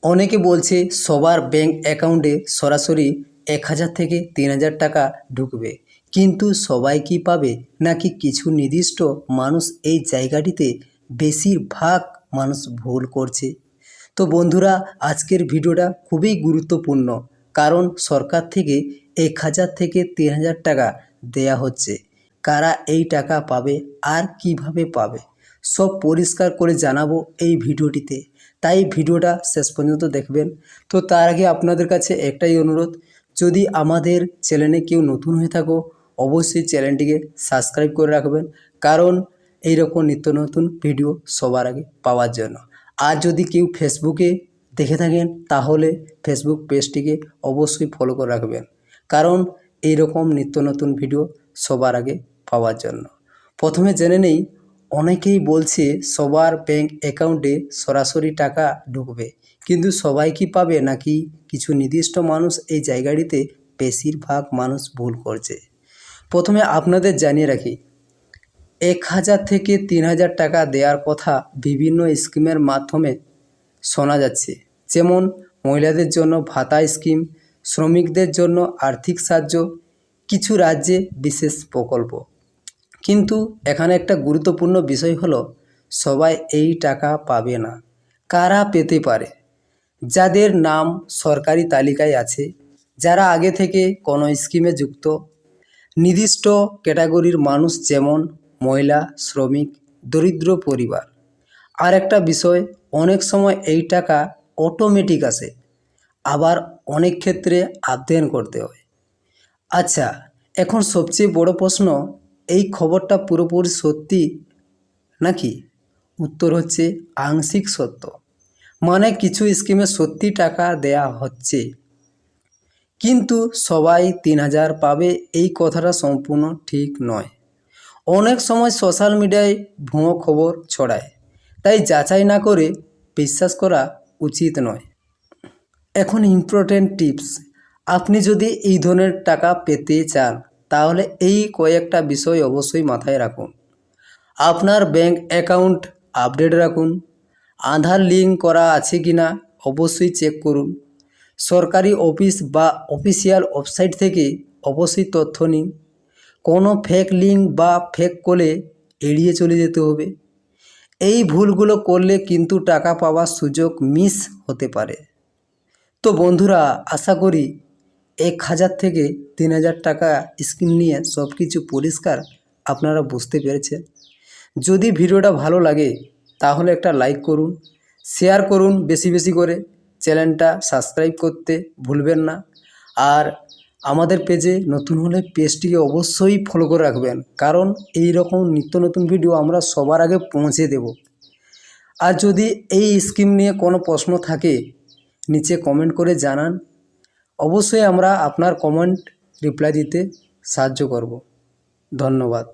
অনেকে বলছে সবার ব্যাংক অ্যাকাউন্টে সরাসরি ১,০০০ থেকে ৩,০০০ টাকা ঢুকবে, কিন্তু সবাই কি পাবে নাকি কিছু নির্দিষ্ট মানুষ এই জায়গাটিতে বেশিরভাগ মানুষ ভুল করছে? তো বন্ধুরা, আজকের ভিডিওটা খুবই গুরুত্বপূর্ণ, কারণ সরকার থেকে ১,০০০ থেকে ৩,০০০ টাকা দেয়া হচ্ছে। কারা এই টাকা পাবে আর কিভাবে পাবে সব পরিষ্কার করে জানাবো এই ভিডিওটিতে, তাই ভিডিওটা শেষ পর্যন্ত দেখবেন। তো তার আগে আপনাদের কাছে একটাই অনুরোধ, যদি আমাদের চ্যানেলে কেউ নতুন হয়ে থাকো অবশ্যই চ্যানেলটিকে সাবস্ক্রাইব করে রাখবেন, কারণ এইরকম নিত্য নতুন ভিডিও সবার আগে পাওয়ার জন্য। আর যদি কেউ ফেসবুকে দেখে থাকেন তাহলে ফেসবুক পেজটিকে অবশ্যই ফলো করে রাখবেন, কারণ এইরকম নিত্য নতুন ভিডিও সবার আগে পাওয়ার জন্য। প্রথমে জেনে নেই, অনেকেই বলছে সবার ব্যাংক অ্যাকাউন্টে সরাসরি টাকা ঢুকবে, কিন্তু সবাই কি পাবে নাকি কিছু নির্দিষ্ট মানুষ এই জায়গাটিতে বেশিরভাগ মানুষ ভুল করছে। প্রথমে আপনাদের জানিয়ে রাখি, ১,০০০ থেকে ৩,০০০ টাকা দেওয়ার কথা বিভিন্ন স্কিমের মাধ্যমে শোনা যাচ্ছে, যেমন মহিলাদের জন্য ভাতা স্কিম, শ্রমিকদের জন্য আর্থিক সাহায্য, কিছু রাজ্যে বিশেষ প্রকল্প। কিন্তু এখানে একটা গুরুত্বপূর্ণ বিষয় হলো, সবাই এই টাকা পাবে না। কারা পেতে পারে? যাদের নাম সরকারি তালিকায় আছে, যারা আগে থেকে কোনো স্কিমে যুক্ত, নির্দিষ্ট ক্যাটাগরির মানুষ যেমন মহিলা, শ্রমিক, দরিদ্র পরিবার। আর একটা বিষয়, অনেক সময় এই টাকা অটোমেটিক আসে, আবার অনেক ক্ষেত্রে আবেদন করতে হয়। আচ্ছা, এখন সবচেয়ে বড় প্রশ্ন, এই খবরটা পুরোপুরি সত্যি নাকি? উত্তর হচ্ছে আংশিক সত্য। মানে কিছু স্কিমে সত্যি টাকা দেয়া হচ্ছে, কিন্তু সবাই ৩,০০০ পাবে এই কথাটা সম্পূর্ণ ঠিক নয়। অনেক সময় সোশ্যাল মিডিয়ায় ভুয়ো খবর ছড়ায়, তাই যাচাই না করে বিশ্বাস করা উচিত নয়। এখন ইম্পর্টেন্ট টিপস, আপনি যদি এই ধরনের টাকা পেতে চান তাহলে এই কয়েকটা বিষয় অবশ্যই মাথায় রাখুন। আপনার ব্যাংক অ্যাকাউন্ট আপডেট রাখুন, আধার লিঙ্ক করা আছে কি না অবশ্যই চেক করুন, সরকারি অফিস বা অফিসিয়াল ওয়েবসাইট থেকে অবশ্যই তথ্য নিন, কোনো ফেক লিঙ্ক বা ফেক কলে এড়িয়ে চলে যেতে হবে। এই ভুলগুলো করলে কিন্তু টাকা পাওয়ার সুযোগ মিস হতে পারে। তো বন্ধুরা, আশা করি ১,০০০ থেকে ৩,০০০ টাকা স্কিম নিয়ে সব কিছু পরিষ্কার আপনারা বুঝতে পেরেছেন। যদি ভিডিওটা ভালো লাগে তাহলে একটা লাইক করুন, শেয়ার করুন বেশি বেশি করে, চ্যানেলটা সাবস্ক্রাইব করতে ভুলবেন না। আর আমাদের পেজে নতুন হলে পেজটিকে অবশ্যই ফলো করে রাখবেন, কারণ এই রকম নিত্য নতুন ভিডিও আমরা সবার আগে পৌঁছে দেব। আর যদি এই স্কিম নিয়ে কোনো প্রশ্ন থাকে নিচে কমেন্ট করে জানান, অবশ্যই আমরা আপনার কমেন্ট রিপ্লাই দিতে সাহায্য করব। ধন্যবাদ।